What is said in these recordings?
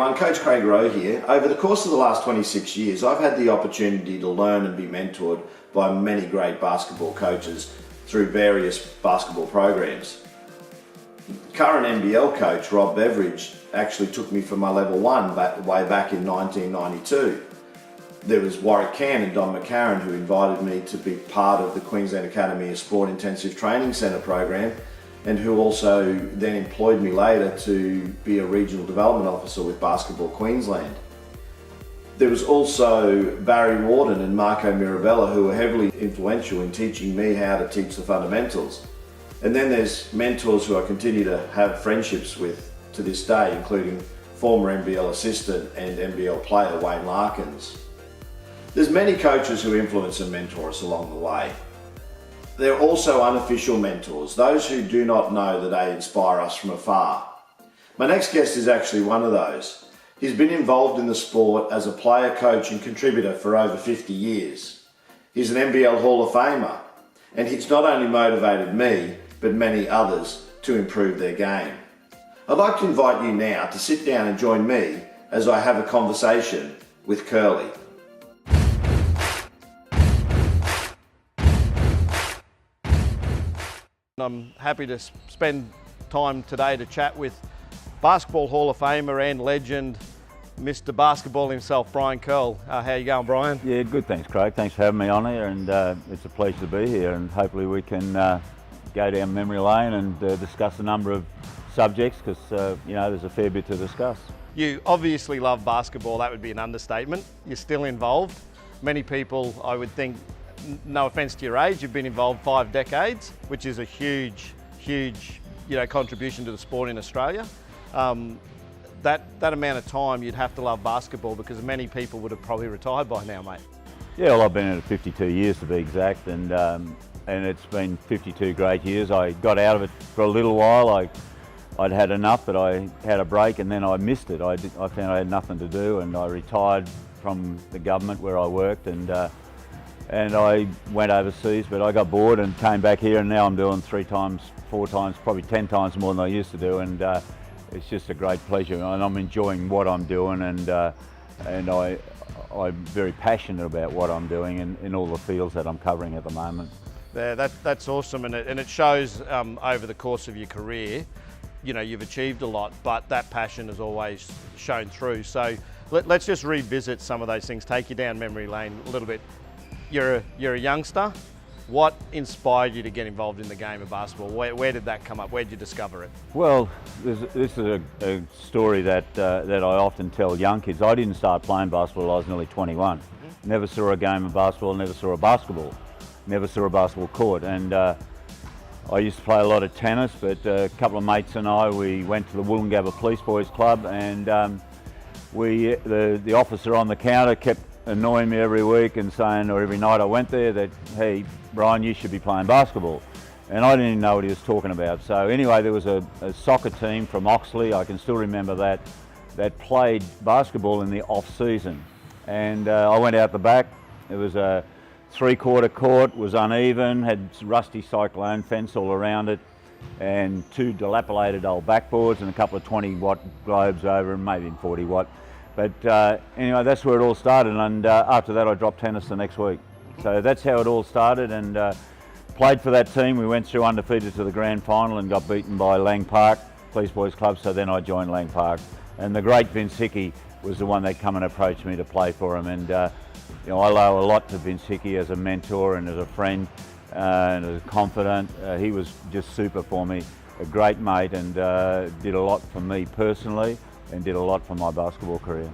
everyone, Coach Craig Rowe here. Over the course of the last 26 years, I've had the opportunity to learn and be mentored by many great basketball coaches through various basketball programs. Current NBL coach Rob Beveridge actually took me for my level 1 way back in 1992. There was Warwick Can and Don McCarran who invited me to be part of the Queensland Academy of Sport Intensive Training Centre program, and who also then employed me later to be a regional development officer with Basketball Queensland. There was also Barry Warden and Marco Mirabella who were heavily influential in teaching me how to teach the fundamentals. And then there's mentors who I continue to have friendships with to this day, including former NBL assistant and NBL player Wayne Larkins. There's many coaches who influence and mentor us along the way. There are also unofficial mentors, those who do not know that they inspire us from afar. My next guest is actually one of those. He's been involved in the sport as a player, coach and contributor for over 50 years. He's an NBL Hall of Famer, and he's not only motivated me, but many others to improve their game. I'd like to invite you now to sit down and join me as I have a conversation with Kerley. I'm happy to spend time today to chat with Basketball Hall of Famer and legend, Mr. Basketball himself, Brian Kerle. How you going, Brian? Yeah, good, thanks Craig. Thanks for having me on here, and it's a pleasure to be here, and hopefully we can go down memory lane and discuss a number of subjects, because you know, there's a fair bit to discuss. You obviously love basketball, that would be an understatement. You're still involved. Many people, I would think, no offence to your age, you've been involved 5 decades, which is a huge contribution to the sport in Australia. That amount of time you'd have to love basketball, because many people would have probably retired by now, mate. Yeah, well, I've been in it 52 years to be exact, and it's been 52 great years. I got out of it for a little while. I'd had enough, but I had a break, and then I missed it. I found I had nothing to do, and I retired from the government where I worked, and I went overseas, but I got bored and came back here, and now I'm doing 3 times, 4 times, probably 10 times more than I used to do, and it's just a great pleasure, and I'm enjoying what I'm doing, and I'm very passionate about what I'm doing in all the fields that I'm covering at the moment. Yeah, that's awesome, and it shows over the course of your career. You know, you've achieved a lot, but that passion has always shown through. So let's just revisit some of those things, take you down memory lane a little bit. You're a youngster. What inspired you to get involved in the game of basketball? Where did that come up? Where did you discover it? Well, this is a story that I often tell young kids. I didn't start playing basketball until I was nearly 21. Mm-hmm. Never saw a game of basketball, never saw a basketball, never saw a basketball court. And I used to play a lot of tennis, but a couple of mates and I, we went to the Wollongabba Police Boys Club, and the officer on the counter kept annoying me every week and saying, or every night I went there, that, hey, Brian, you should be playing basketball. And I didn't even know what he was talking about. So anyway, there was a soccer team from Oxley, I can still remember that played basketball in the off-season. And I went out the back. It was a 3-quarter court, was uneven, had rusty cyclone fence all around it, and 2 dilapidated old backboards and a couple of 20-watt globes over them, maybe 40-watt. But anyway, that's where it all started, and after that I dropped tennis the next week. So that's how it all started, and played for that team. We went through undefeated to the grand final and got beaten by Lang Park Police Boys Club, so then I joined Lang Park. And the great Vince Hickey was the one that come and approached me to play for him, and you know, I owe a lot to Vince Hickey as a mentor and as a friend and as a confidant. He was just super for me, a great mate, and did a lot for me personally and did a lot for my basketball career.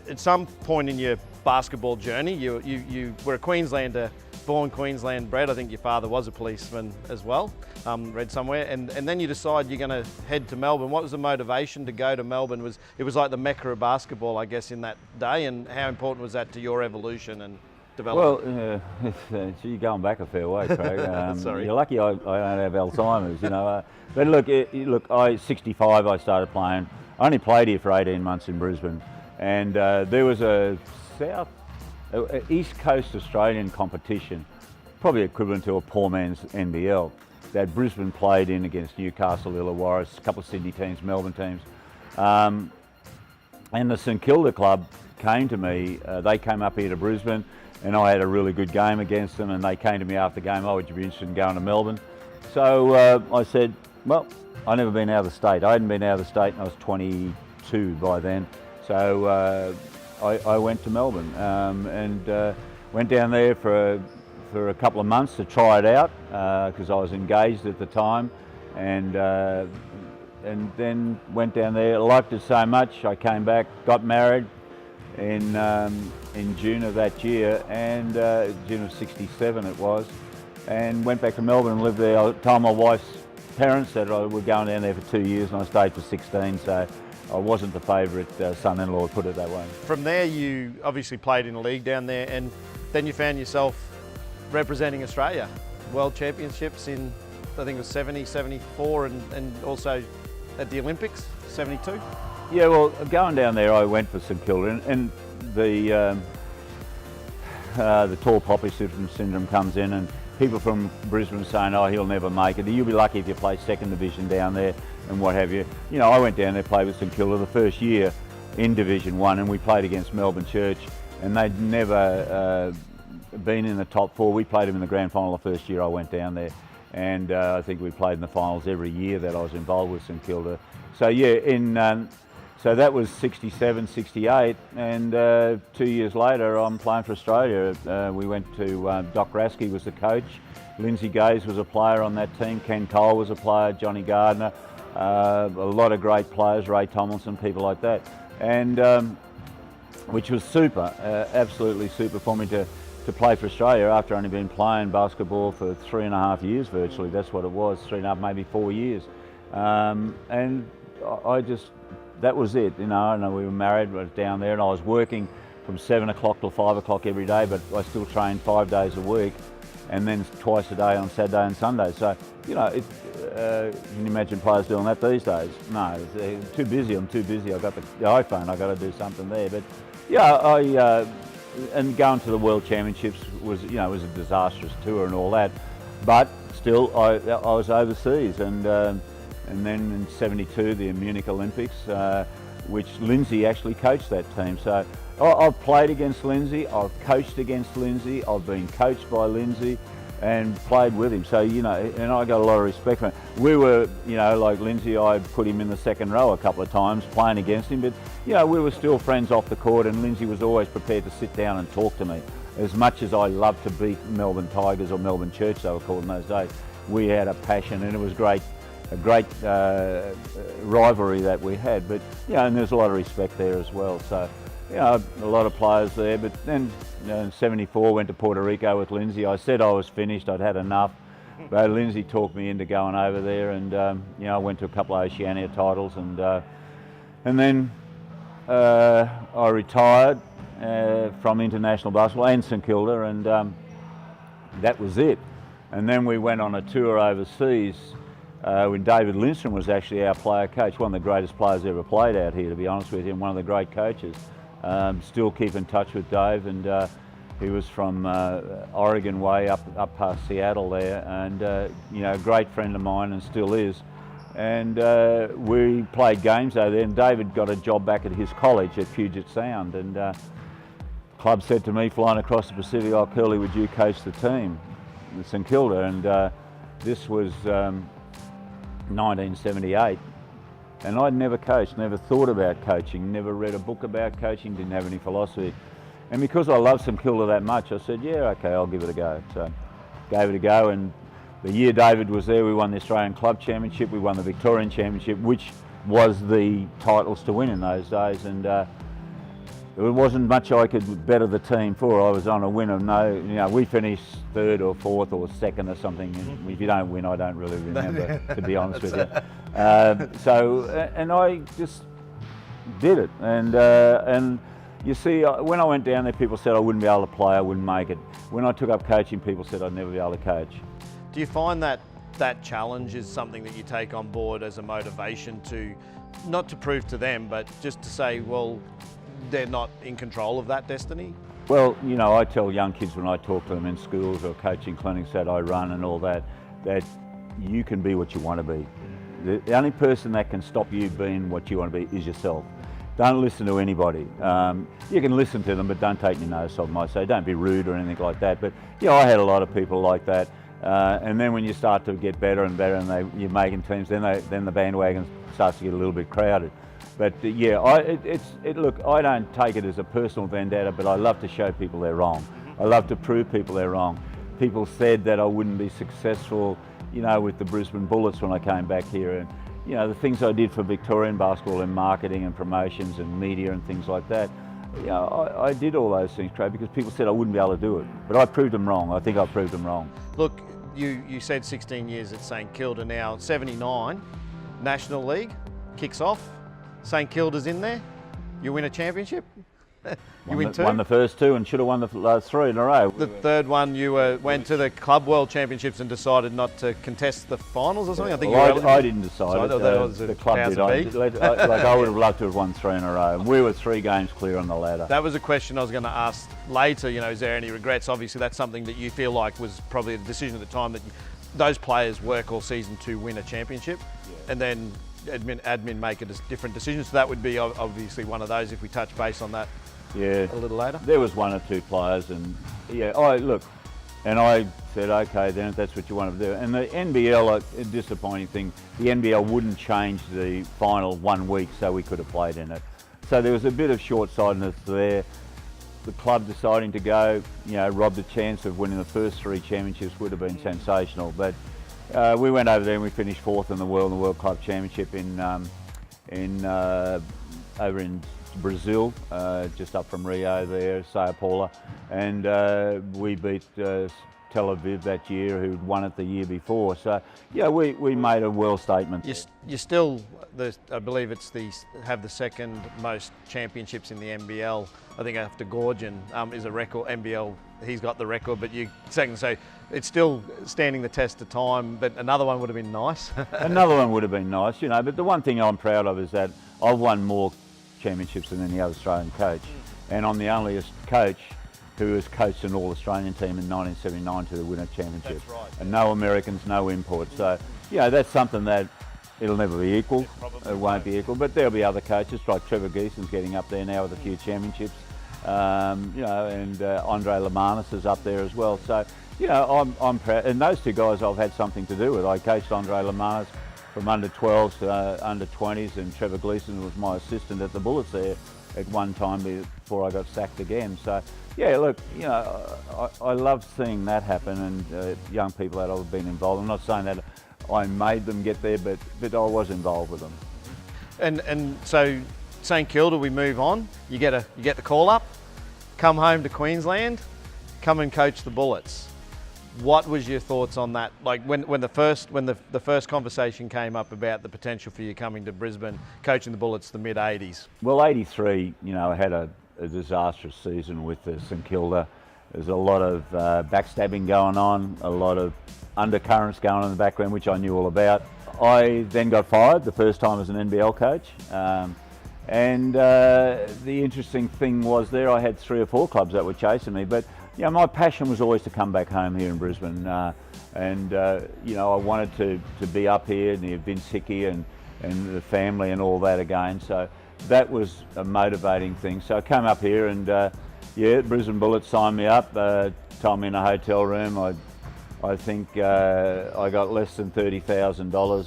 At some point in your basketball journey, you were a Queenslander, born Queensland bred. I think your father was a policeman as well, read somewhere, and then you decide you're going to head to Melbourne. What was the motivation to go to Melbourne? It was like the mecca of basketball, I guess, in that day, and how important was that to your evolution and development? Well, you're going back a fair way, Craig. Sorry. You're lucky I don't have Alzheimer's, you know. But look, 65 I started playing. I only played here for 18 months in Brisbane, and there was a East Coast Australian competition, probably equivalent to a poor man's NBL, that Brisbane played in against Newcastle, Illawarra, a couple of Sydney teams, Melbourne teams. And the St Kilda club came to me. They came up here to Brisbane, and I had a really good game against them, and they came to me after the game, oh, would you be interested in going to Melbourne? So I said, well, I've never been out of the state. I hadn't been out of the state, and I was 22 by then. So I went to Melbourne and went down there for a couple of months to try it out because I was engaged at the time, and then went down there. Liked it so much, I came back, got married in June of that year, and June of '67 it was, and went back to Melbourne and lived there. I told my wife's parents that I were going down there for 2 years, and I stayed for 16, so I wasn't the favourite son-in-law, put it that way. From there, you obviously played in a league down there, and then you found yourself representing Australia. World Championships in, I think it was 70, 74, and also at the Olympics, 72. Yeah, well, going down there, I went for St Kilda, and the tall poppy syndrome comes in, and people from Brisbane saying, oh, he'll never make it. You'll be lucky if you play second division down there and what have you. You know, I went down there, played with St Kilda the first year in Division 1, and we played against Melbourne Church, and they'd never been in the top 4. We played them in the grand final the first year I went down there, and I think we played in the finals every year that I was involved with St Kilda. So yeah, so that was 67, 68, and 2 years later I'm playing for Australia. We went to, Doc Rasky was the coach, Lindsay Gaze was a player on that team, Ken Cole was a player, Johnny Gardner, a lot of great players, Ray Tomlinson, people like that, and which was super, absolutely super for me to play for Australia after only been playing basketball for 3.5 years virtually. That's what it was, 3.5, maybe 4 years. And I just, that was it, you know. And we were married, I was down there, and I was working from 7 o'clock till 5 o'clock every day, but I still trained 5 days a week, and then twice a day on Saturday and Sunday. So, you know, can you imagine players doing that these days? No, too busy, I'm too busy. I've got the iPhone, I've got to do something there. But yeah, and going to the World Championships was, you know, was a disastrous tour and all that, but still I was overseas, and then in '72 the Munich Olympics, which Lindsay actually coached that team. So I've played against Lindsay, I've coached against Lindsay, I've been coached by Lindsay and played with him. So, you know, and I got a lot of respect for him. We were, you know, like Lindsay, I put him in the second row a couple of times playing against him, but, you know, we were still friends off the court, and Lindsay was always prepared to sit down and talk to me. As much as I loved to beat Melbourne Tigers, or Melbourne Church they were called in those days, we had a passion, and it was great, a great rivalry that we had. But, you know, and there's a lot of respect there as well. So, you know, a lot of players there. But then, you know, in '74, went to Puerto Rico with Lindsay. I said I was finished, I'd had enough. But Lindsay talked me into going over there, and you know, I went to a couple of Oceania titles, and then I retired from international basketball and St Kilda, and that was it. And then we went on a tour overseas when David Lindstrom was actually our player coach, one of the greatest players ever played out here, to be honest with you, and one of the great coaches. Still keep in touch with Dave, and he was from Oregon way up past Seattle there, and you know, a great friend of mine and still is. And we played games over there, and David got a job back at his college at Puget Sound, and the club said to me, flying across the Pacific, oh, Kerley, would you coach the team, St Kilda? And this was 1978. And I'd never coached, never thought about coaching, never read a book about coaching, didn't have any philosophy. And because I loved St Kilda that much, I said, yeah, okay, I'll give it a go. So gave it a go, and the year David was there, we won the Australian Club Championship, we won the Victorian Championship, which was the titles to win in those days. And there wasn't much I could better the team for. I was on a win of no, you know, we finished third or fourth or second or something. And if you don't win, I don't really remember, to be honest with you. And I just did it. And you see, when I went down there, people said I wouldn't be able to play, I wouldn't make it. When I took up coaching, people said I'd never be able to coach. Do you find that that challenge is something that you take on board as a motivation to, not to prove to them, but just to say, well, they're not in control of that destiny? Well, you know, I tell young kids when I talk to them in schools or coaching clinics that I run and all that, that you can be what you want to be. The only person that can stop you being what you want to be is yourself. don't listen to anybody. You can listen to them, but don't take your notice of them. I say, don't be rude or anything like that. But yeah, I had a lot of people like that. And then when you start to get better and better, and you're making teams, then the bandwagon starts to get a little bit crowded. But yeah, look, I don't take it as a personal vendetta, but I love to show people they're wrong. I love to prove people they're wrong. People said that I wouldn't be successful, you know, with the Brisbane Bullets when I came back here, and you know, the things I did for Victorian basketball in marketing and promotions and media and things like that. You know, I did all those things, Craig, because people said I wouldn't be able to do it, but I proved them wrong. I think I proved them wrong. Look, you said 16 years at St Kilda now. 79, National League kicks off. St Kilda's in there. You win a championship. You win two. Won the first two and should have won the last three in a row. The third one, you went to the Club World Championships and decided not to contest the finals or something. I think I didn't decide. The club did. I would have loved to have won three in a row. We were 3 games clear on the ladder. That was a question I was going to ask later. You know, is there any regrets? Obviously, that's something that you feel like was probably a decision at the time that those players work all season to win a championship, and then admin make a different decision. So that would be obviously one of those. If we touch base on that. Yeah, a little later. There was 1 or 2 players, and yeah, and I said, okay, then if that's what you want to do. And the NBL, a disappointing thing, the NBL wouldn't change the final 1 week so we could have played in it. So there was a bit of short-sightedness there. The club deciding to go, you know, rob the chance of winning the first 3 championships would have been sensational. But we went over there and we finished 4th in the World Club Championship over in Brazil, just up from Rio there, Sao Paulo, and we beat Tel Aviv that year, who'd won it the year before. So yeah, we made a world statement. You're still, I believe have the second most championships in the NBL. I think after Gorgon is a record. NBL, he's got the record, but you second. So it's still standing the test of time. But another one would have been nice. Another one would have been nice, you know. But the one thing I'm proud of is that I've won more championships than any other Australian coach, and I'm the only coach who has coached an all-Australian team in 1979 to win a championship. That's right. And no Americans, no imports. So yeah, that's something that it'll never be equal. It won't be equal, but there'll be other coaches like Trevor Geeson's getting up there now with a few championships, you know, and Andre Lemanis is up there as well. So you know, I'm proud, and those 2 guys I've had something to do with. I coached Andre Lemanis from under 12s to under 20s, and Trevor Gleeson was my assistant at the Bullets there at one time before I got sacked again. So yeah, look, you know, I love seeing that happen, and young people that I've been involved. I'm not saying that I made them get there, but I was involved with them. And so St Kilda, we move on. You get the call up, come home to Queensland, come and coach the Bullets. What was your thoughts on that? Like when the first conversation came up about the potential for you coming to Brisbane, coaching the Bullets, the mid '80s. Well, '83, you know, I had a disastrous season with St Kilda. There's a lot of backstabbing going on, a lot of undercurrents going on in the background, which I knew all about. I then got fired the first time as an NBL coach, and the interesting thing was there I had 3 or 4 clubs that were chasing me, but yeah, my passion was always to come back home here in Brisbane, and you know, I wanted to be up here near Vince Hickey and the family and all that again. So that was a motivating thing. So I came up here, and yeah, Brisbane Bullets signed me up, told me in a hotel room. I think I got less than $30,000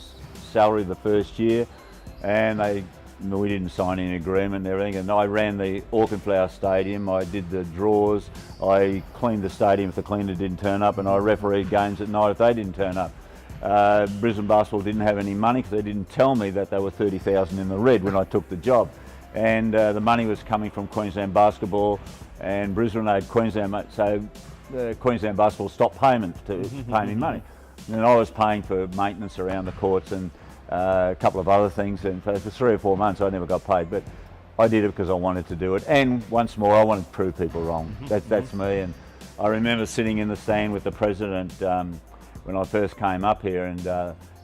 salary the first year, and we didn't sign any agreement and everything, and I ran the Auchenflower Stadium. I did the draws, I cleaned the stadium if the cleaner didn't turn up, and I refereed games at night if they didn't turn up. Brisbane Basketball didn't have any money because they didn't tell me that they were 30,000 in the red when I took the job, and the money was coming from Queensland Basketball, and Brisbane had Queensland, so Queensland Basketball stopped payment to pay me money, and I was paying for maintenance around the courts and a couple of other things, and for 3 or 4 months I never got paid, but I did it because I wanted to do it, and once more I wanted to prove people wrong. That's me. And I remember sitting in the stand with the president when I first came up here, and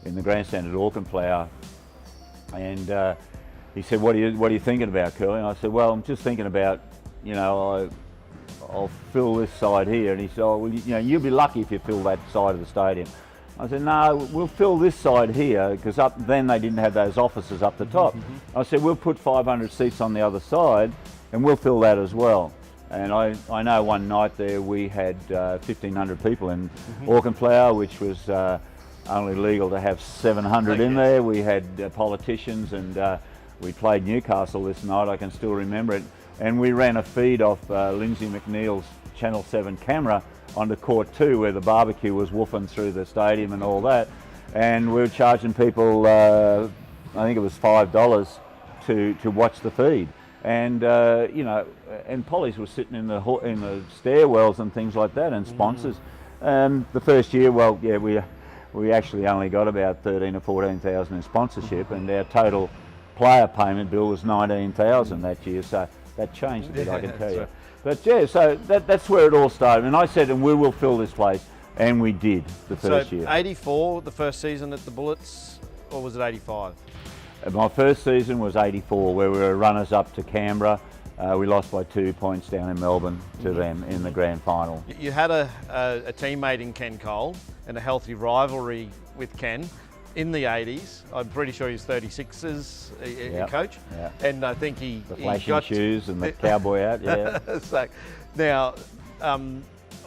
in the grandstand at Auchenflower, and he said, what are you thinking about, Kerley? And I said, well, I'm just thinking about, you know, I'll fill this side here. And he said, oh, well, you know, you'll be lucky if you fill that side of the stadium. I said, no, we'll fill this side here, because up then they didn't have those offices up the top. I said, we'll put 500 seats on the other side and we'll fill that as well. And I know one night there we had 1,500 people in Auchenflower, which was only legal to have 700 in there. We had politicians, and we played Newcastle this night, I can still remember it. And we ran a feed off Lindsay McNeil's Channel 7 camera onto Court 2, where the barbecue was woofing through the stadium and all that. And we were charging people, I think it was $5 to watch the feed. And you know, and Polly's was sitting in the stairwells and things like that, and sponsors. The first year, well, yeah, we actually only got about 13 or 14,000 in sponsorship, and our total player payment bill was 19,000 that year. So that changed a bit, I can tell you. Right. But yeah, so that's where it all started. And I said, and we will fill this place, and we did the first year. 84, the first season at the Bullets, or was it 85? My first season was 84, where we were runners-up to Canberra. We lost by 2 points down in Melbourne to them in the grand final. You had a teammate in Ken Cole and a healthy rivalry with Ken in the 80s. I'm pretty sure he's 36's coach. Yeah. And I think the flashing shoes and the cowboy hat, yeah. So, now,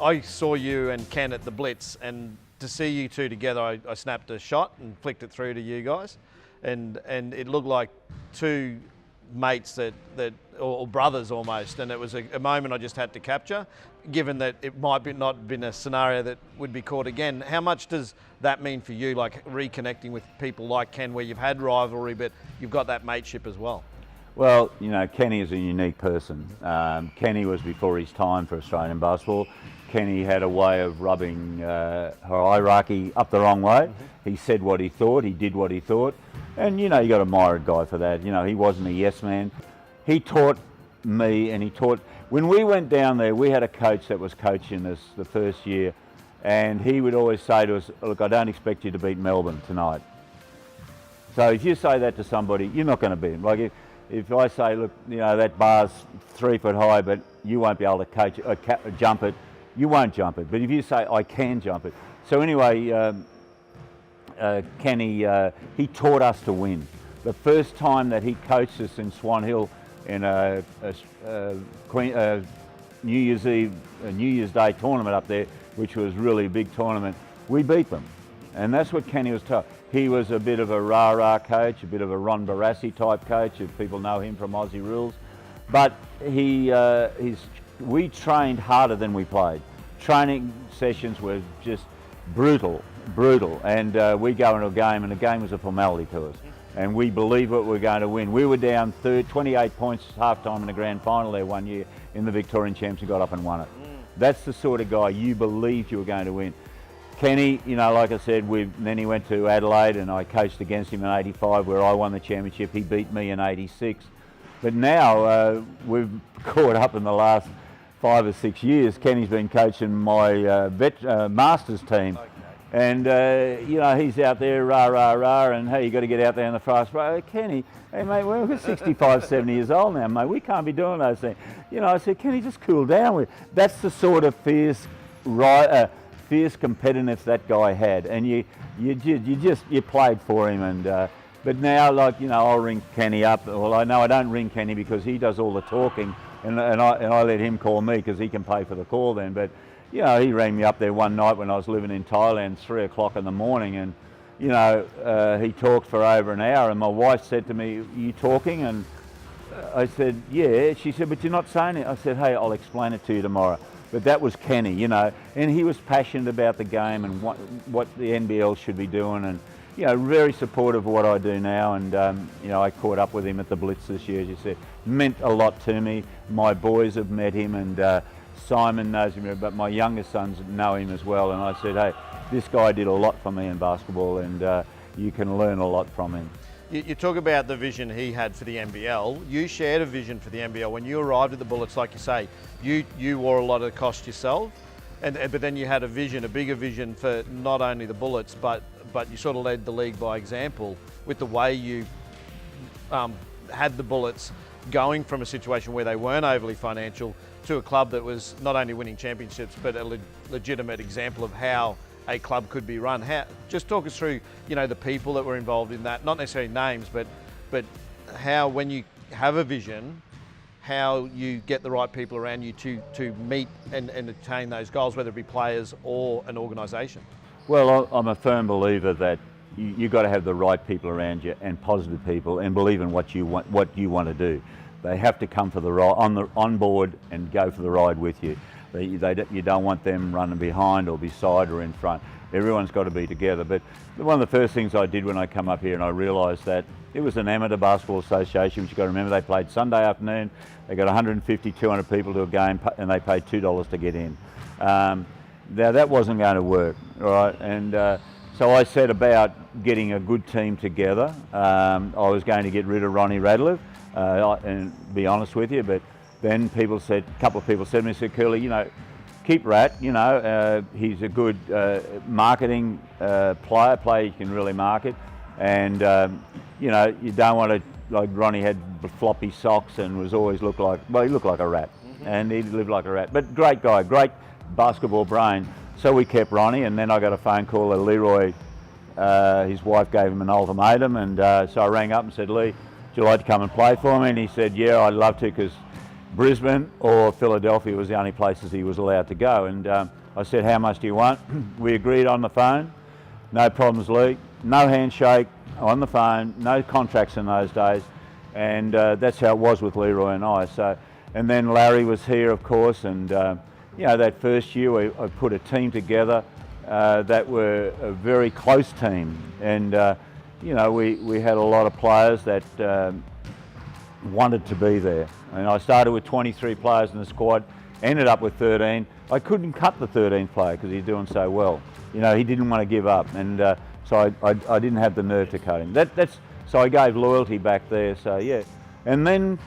I saw you and Ken at the Blitz, and to see you two together, I snapped a shot and flicked it through to you guys. And it looked like two mates or brothers almost, and it was a moment I just had to capture, given that it might not been a scenario that would be caught again. How much does that mean for you, like reconnecting with people like Ken, where you've had rivalry but you've got that mateship as well? Well, you know, Kenny is a unique person. Kenny was before his time for Australian basketball. Kenny had a way of rubbing hierarchy up the wrong way. He said what he thought, he did what he thought. And, you know, you got to admire a guy for that. You know, he wasn't a yes man. He taught me, and he taught... When we went down there, we had a coach that was coaching us the first year, and he would always say to us, look, I don't expect you to beat Melbourne tonight. So if you say that to somebody, you're not going to beat him. Like if I say, look, you know, that bar's 3 foot high, but you won't be able to jump it, you won't jump it. But if you say, I can jump it. So anyway, Kenny, he taught us to win. The first time that he coached us in Swan Hill in a New Year's Eve, a New Year's Day tournament up there, which was really a big tournament, we beat them. And that's what Kenny was taught. He was a bit of a rah-rah coach, a bit of a Ron Barassi type coach, if people know him from Aussie Rules. But we trained harder than we played. Training sessions were just brutal. And we go into a game, and the game was a formality to us. And we believed what we were going to win. We were down 28 points half-time in the grand final there one year in the Victorian Champs, and got up and won it. That's the sort of guy you believed you were going to win. Kenny, you know, like I said, then he went to Adelaide, and I coached against him in 85, where I won the championship. He beat me in 86. But now we've caught up in the last 5 or 6 years. Kenny's been coaching my Masters team. Okay. And, you know, he's out there, rah, and hey, you got to get out there in the fast break. Kenny, hey, mate, we're 65, 70 years old now, mate. We can't be doing those things. You know, I said, Kenny, just cool down. That's the sort of fierce competitiveness that guy had. And you played for him. And but now, like, you know, I'll ring Kenny up. Well, I know I don't ring Kenny because he does all the talking, and I let him call me because he can pay for the call then. But you know, he rang me up there one night when I was living in Thailand, 3 o'clock in the morning, and you know, he talked for over an hour, and my wife said to me, "Are you talking?" And I said, "Yeah." She said, "But you're not saying it." I said, "Hey, I'll explain it to you tomorrow." But that was Kenny, you know, and he was passionate about the game and what the NBL should be doing, and you know, very supportive of what I do now. And you know, I caught up with him at the Blitz this year, as you said. Meant a lot to me. My boys have met him, and Simon knows him, but my youngest sons know him as well. And I said, hey, this guy did a lot for me in basketball, and you can learn a lot from him. You talk about the vision he had for the NBL. You shared a vision for the NBL. When you arrived at the Bullets, like you say, you wore a lot of the cost yourself, but then you had a vision, a bigger vision for not only the Bullets, but you sort of led the league by example with the way you had the Bullets going from a situation where they weren't overly financial to a club that was not only winning championships, but a legitimate example of how a club could be run. Just talk us through, the people that were involved in that, not necessarily names, but how, when you have a vision, how you get the right people around you to meet and attain those goals, whether it be players or an organisation. Well, I'm a firm believer that you've got to have the right people around you, and positive people, and believe in what you want to do. They have to come for the ride, on board, and go for the ride with you. You don't want them running behind or beside or in front. Everyone's got to be together. But one of the first things I did when I come up here, and I realised that it was an amateur basketball association, which you've got to remember, they played Sunday afternoon. They got 150, 200 people to a game, and they paid $2 to get in. Now that wasn't going to work, right? And so I set about getting a good team together. I was going to get rid of Ronnie Radliff, and be honest with you, but then a couple of people said to me, Kerley, keep Rat, he's a good marketing player you can really market, and you don't want to, like Ronnie had floppy socks and he looked like a rat, and he lived like a rat, but great guy, great basketball brain. So we kept Ronnie, and then I got a phone call that Leroy, his wife gave him an ultimatum, and so I rang up and said, Lee, would you like to come and play for me? And he said, yeah, I'd love to, because Brisbane or Philadelphia was the only places he was allowed to go. And I said, how much do you want? We agreed on the phone. No problems, Lee. No handshake, on the phone, no contracts in those days. And that's how it was with Leroy and I. So, and then Larry was here, of course, and that first year I put a team together that were a very close team. And we had a lot of players that wanted to be there. And I started with 23 players in the squad, ended up with 13. I couldn't cut the 13th player because he's doing so well. He didn't want to give up, and so I didn't have the nerve to cut him. So I gave loyalty back there. So yeah, and then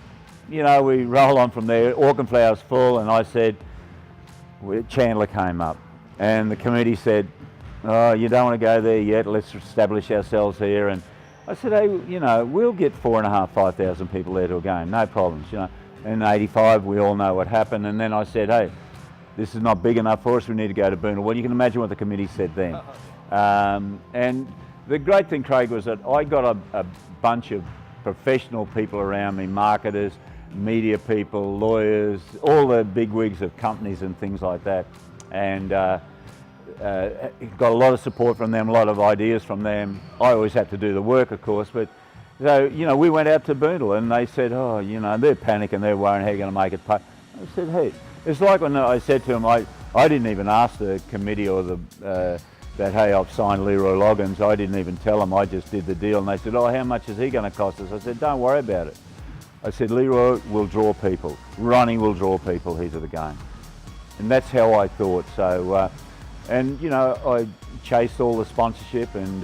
we roll on from there. Auchenflower's full, and I said, Chandler came up, and the committee said, oh, you don't want to go there yet. Let's establish ourselves here. And I said, hey, we'll get 4,500, 5,000 people there to a game, no problems, In '85, we all know what happened. And then I said, hey, this is not big enough for us, we need to go to Boonville. Well, you can imagine what the committee said then. And the great thing, Craig, was that I got a bunch of professional people around me, marketers, media people, lawyers, all the bigwigs of companies and things like that. And got a lot of support from them, a lot of ideas from them. I always had to do the work, of course, but so, we went out to Boonville, and they said, oh, they're panicking, they're worrying how you're going to make it pay. I said, hey, it's like when I said to them, I didn't even ask the committee or that, hey, I've signed Leroy Loggins. I didn't even tell them, I just did the deal. And they said, oh, how much is he going to cost us? I said, don't worry about it. I said, Leroy will draw people. Ronnie will draw people here to the game. And that's how I thought. So, I chased all the sponsorship, and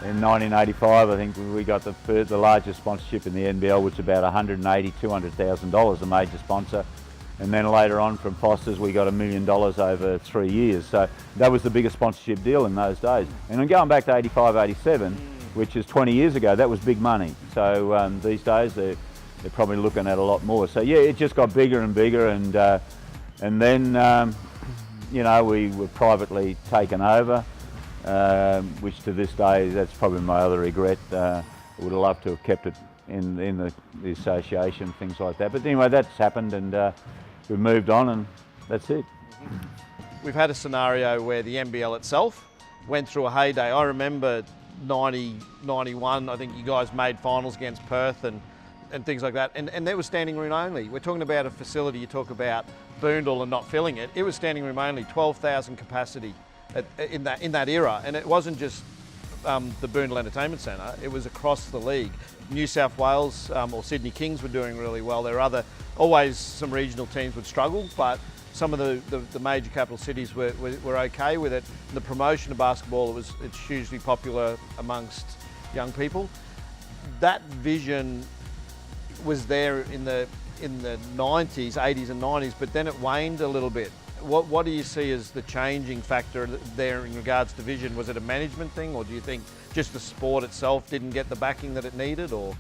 in 1985, I think we got the largest sponsorship in the NBL, which is about $180,000, $200,000, a major sponsor. And then later on from Foster's, we got $1 million over 3 years. So that was the biggest sponsorship deal in those days. And I'm going back to 85, 87, which is 20 years ago, that was big money. So these days, they're probably looking at a lot more. So yeah, it just got bigger and bigger, and then we were privately taken over, which to this day, that's probably my other regret. I would have loved to have kept it in the association, things like that. But anyway, that's happened, and we've moved on, and that's it. We've had a scenario where the NBL itself went through a heyday. I remember 90, 91, I think you guys made finals against Perth and things like that, and that was standing room only. We're talking about a facility, you talk about Boondall and not filling it. It was standing room only, 12,000 capacity in that era, and it wasn't just the Boondall Entertainment Centre, it was across the league. New South Wales or Sydney Kings were doing really well. There are always some regional teams would struggle, but some of the major capital cities were okay with it. The promotion of basketball, it's hugely popular amongst young people. That vision was there in the 90s, 80s and 90s, but then it waned a little bit. What do you see as the changing factor there in regards to vision? Was it a management thing, or do you think just the sport itself didn't get the backing that it needed, or?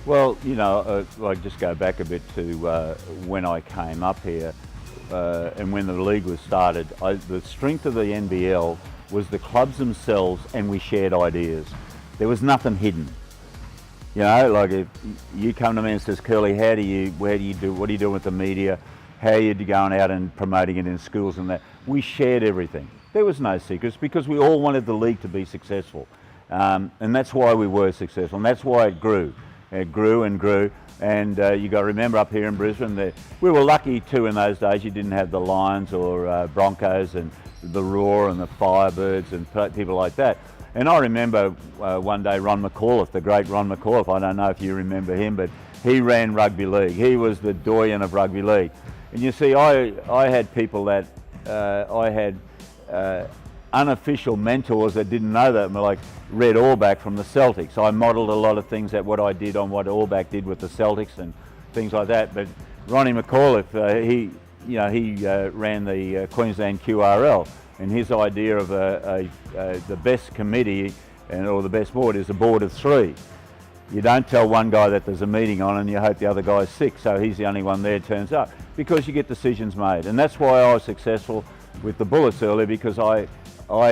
Well, I just go back a bit to when I came up here and when the league was started. The strength of the NBL was the clubs themselves, and we shared ideas. There was nothing hidden. You know, like if you come to me and says, Kerley, what are you doing with the media? How are you going out and promoting it in schools and that? We shared everything. There was no secrets because we all wanted the league to be successful. And that's why we were successful, and that's why it grew. It grew and grew. And you got to remember up here in Brisbane that we were lucky too in those days. You didn't have the Lions or Broncos and the Roar and the Firebirds and people like that. And I remember one day Ron McAuliffe, the great Ron McAuliffe, I don't know if you remember him, but he ran rugby league. He was the doyen of rugby league. And you see, I had people that, I had unofficial mentors that didn't know that, like Red Auerbach from the Celtics. I modelled a lot of things at what I did on what Auerbach did with the Celtics and things like that. But Ronnie McAuliffe, he ran the Queensland QRL. And his idea of the best committee or the best board is a board of 3. You don't tell one guy that there's a meeting on and you hope the other guy's sick, so he's the only one there turns up, because you get decisions made. And that's why I was successful with the Bullets earlier, because I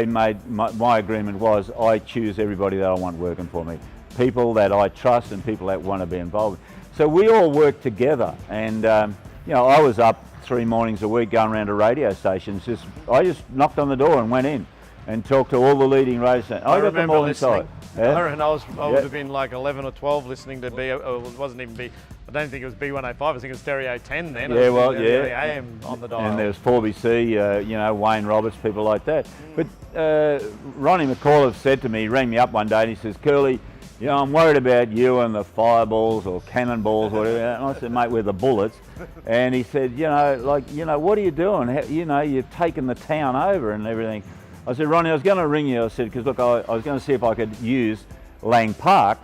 made, my agreement was I choose everybody that I want working for me. People that I trust and people that want to be involved. So we all work together, and you know, I was up 3 mornings a week going around to radio stations. I just knocked on the door and went in and talked to all the leading radio stations. I got them all inside. Yeah? I would have been like 11 or 12 listening to it wasn't even B. I don't think it was B105. I think it was Stereo 10 then. Yeah, well, the AM on the dial. And there was 4BC, you know, Wayne Roberts, people like that. But Ronnie McAuliffe said to me, he rang me up one day and he says, Kerley, you know, I'm worried about you and the fireballs or cannonballs, or whatever. And I said, mate, we're the Bullets. And he said, you know, what are you doing? You know, you're taking the town over and everything. I said, Ronnie, I was going to ring you. I said, because look, I was going to see if I could use Lang Park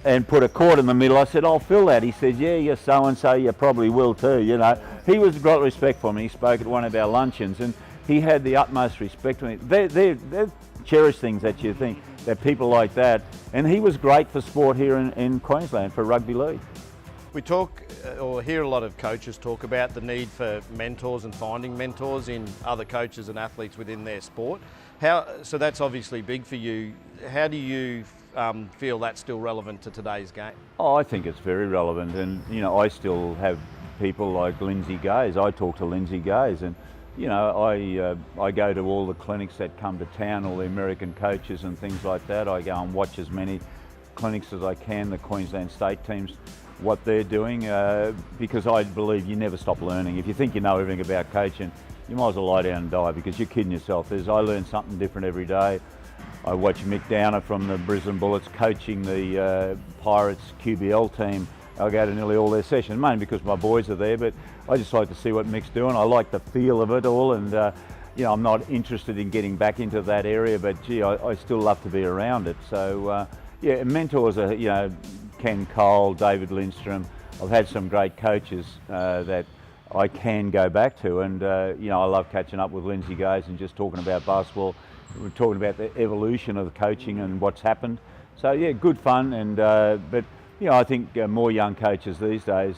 and put a court in the middle. I said, I'll fill that. He said, yeah, you're so-and-so, you probably will too, you know. He was got respect for me. He spoke at one of our luncheons and he had the utmost respect for me. They're cherished things that you think, that people like that. And he was great for sport here in Queensland, for rugby league. We talk or hear a lot of coaches talk about the need for mentors and finding mentors in other coaches and athletes within their sport. So that's obviously big for you. How do you feel that's still relevant to today's game? Oh, I think it's very relevant, and you know, I still have people like Lindsay Gaze. I talk to Lindsay Gaze, and you know, I go to all the clinics that come to town, all the American coaches and things like that. I go and watch as many clinics as I can, the Queensland state teams, what they're doing, because I believe you never stop learning. If you think you know everything about coaching, you might as well lie down and die, because you're kidding yourself. I learn something different every day. I watch Mick Downer from the Brisbane Bullets coaching the Pirates QBL team. I go to nearly all their sessions, mainly because my boys are there, but I just like to see what Mick's doing. I like the feel of it all, and you know, I'm not interested in getting back into that area, but gee, I still love to be around it. So yeah, mentors are, you know, Ken Cole, David Lindstrom. I've had some great coaches that I can go back to, and you know, I love catching up with Lindsay Gaze and just talking about basketball. We're talking about the evolution of the coaching and what's happened. So yeah, good fun, and but you know, I think more young coaches these days,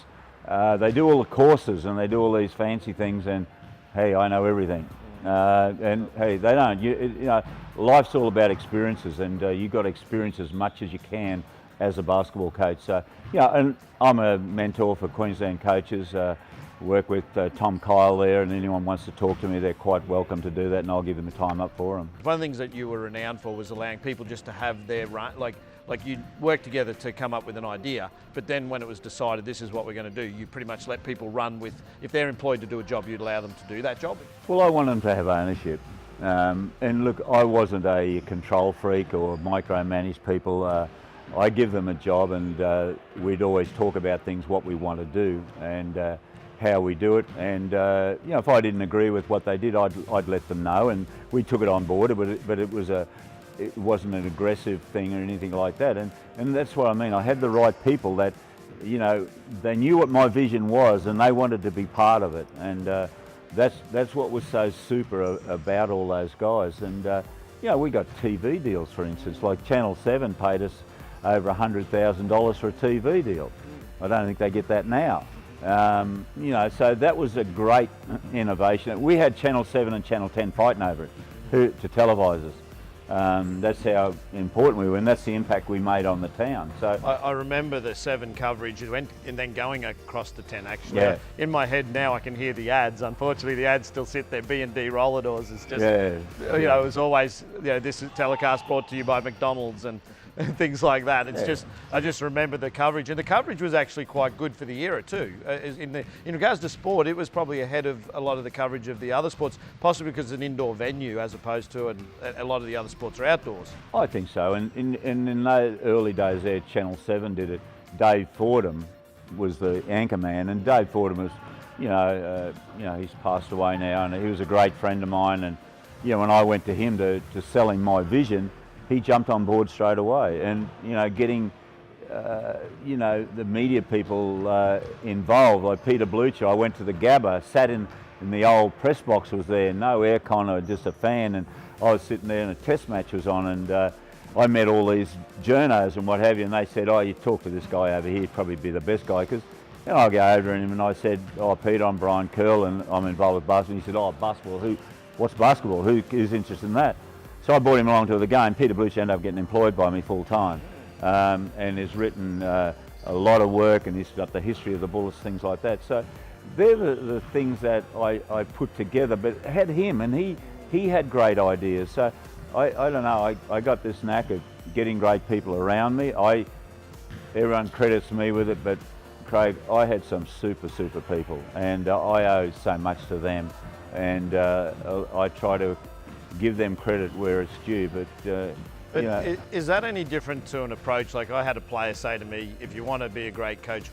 they do all the courses and they do all these fancy things, and hey, I know everything. And hey, they don't. You know, life's all about experiences, and you've got to experience as much as you can as a basketball coach. So yeah, and I'm a mentor for Queensland coaches. Work with Tom Kyle there, and anyone wants to talk to me, they're quite welcome to do that, and I'll give them the time up for them. One of the things that you were renowned for was allowing people just to have their run, like you work together to come up with an idea, but then when it was decided this is what we're going to do, you pretty much let people run with, if they're employed to do a job, you'd allow them to do that job. Well, I want them to have ownership. And look, I wasn't a control freak or micromanage people. I give them a job, and we'd always talk about things, what we want to do, and how we do it. And you know, if I didn't agree with what they did, I'd let them know, and we took it on board. But it wasn't an aggressive thing or anything like that. And that's what I mean. I had the right people that, you know, they knew what my vision was, and they wanted to be part of it. And that's what was so super about all those guys. And you know, we got TV deals, for instance, like Channel 7 paid us over $100,000 for a TV deal. I don't think they get that now. You know, so that was a great innovation. We had Channel 7 and Channel 10 fighting over it. to televise us. That's how important we were, and that's the impact we made on the town. So I remember the 7 coverage, it went and then going across to 10 actually. Yeah. In my head now I can hear the ads. Unfortunately the ads still sit there. B&D roller doors is just, you know, it was always, you know, this is telecast brought to you by McDonald's and things like that. It's just, I just remember the coverage, and the coverage was actually quite good for the era too. In regards to sport, it was probably ahead of a lot of the coverage of the other sports, possibly because it's an indoor venue as opposed to a lot of the other sports are outdoors. I think so, and in those early days there, Channel 7 did it. Dave Fordham was the anchor man, and Dave Fordham was, you know, he's passed away now, and he was a great friend of mine. And you know, when I went to him to sell him my vision, he jumped on board straight away. And you know, getting you know, the media people involved, like Peter Blucher. I went to the Gabba, sat in the old press box was there, no aircon or just a fan, and I was sitting there and a test match was on, and I met all these journos and what have you, and they said, oh, you talk to this guy over here, he'd probably be the best guy. Because you know, I go over to him and I said, oh, Peter, I'm Brian Kerle and I'm involved with basketball. He said, oh, basketball, what's basketball? Who is interested in that? So I brought him along to the game. Peter Blucher ended up getting employed by me full time, and has written a lot of work, and he's got the history of the Bullets, things like that. So they're the things that I put together, but had him, and he had great ideas. So I don't know, I got this knack of getting great people around me. Everyone credits me with it, but Craig, I had some super people, and I owe so much to them, and I try to give them credit where it's due, but you know. Is that any different to an approach? Like I had a player say to me, if you want to be a great coach,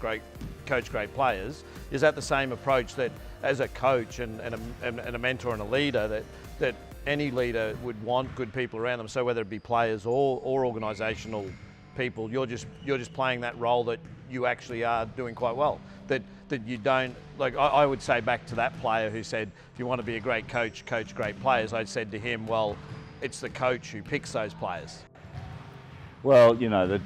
coach great players, is that the same approach that as a coach and a mentor and a leader that any leader would want good people around them? So whether it be players or organisational people, you're just playing that role that you actually are doing quite well. That you don't, like I would say back to that player who said, if you want to be a great coach, coach great players, I'd said to him, well, it's the coach who picks those players. Well, you know, there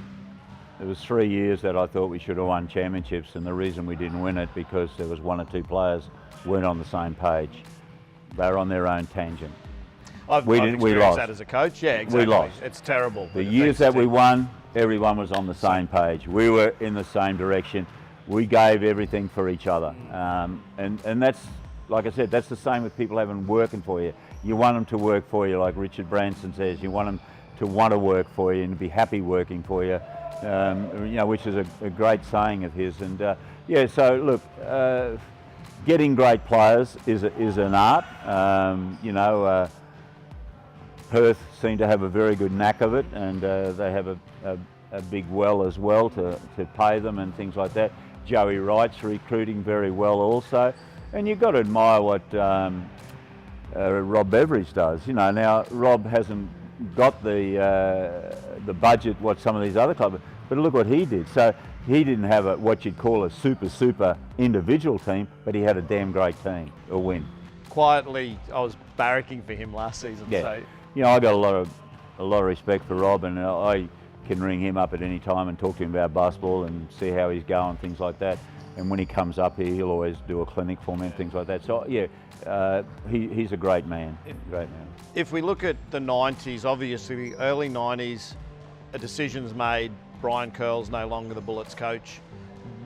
was 3 years that I thought we should have won championships, and the reason we didn't win it because there was 1 or 2 players weren't on the same page. They were on their own tangent. I've experienced that as a coach. Yeah, exactly. We lost. It's terrible. The years that we won, everyone was on the same page. We were in the same direction. We gave everything for each other, and that's, like I said, that's the same with people having working for you. You want them to work for you, like Richard Branson says. You want them to want to work for you and be happy working for you. You know, which is a great saying of his. And yeah, so look, getting great players is an art. You know, Perth seem to have a very good knack of it, and they have a big well as well to pay them and things like that. Joey Wright's recruiting very well also, and you've got to admire what Rob Beveridge does. You know, now Rob hasn't got the budget what some of these other clubs, but look what he did. So he didn't have what you'd call a super individual team, but he had a damn great team, a win. Quietly, I was barracking for him last season. Yeah. So. You know, I got a lot of respect for Rob, and I can ring him up at any time and talk to him about basketball and see how he's going, things like that. And when he comes up here, he'll always do a clinic for me and things like that. So yeah, he's a great man, great man. If we look at the 90s, obviously the early 90s, a decision's made, Brian Kerle's no longer the Bullets coach.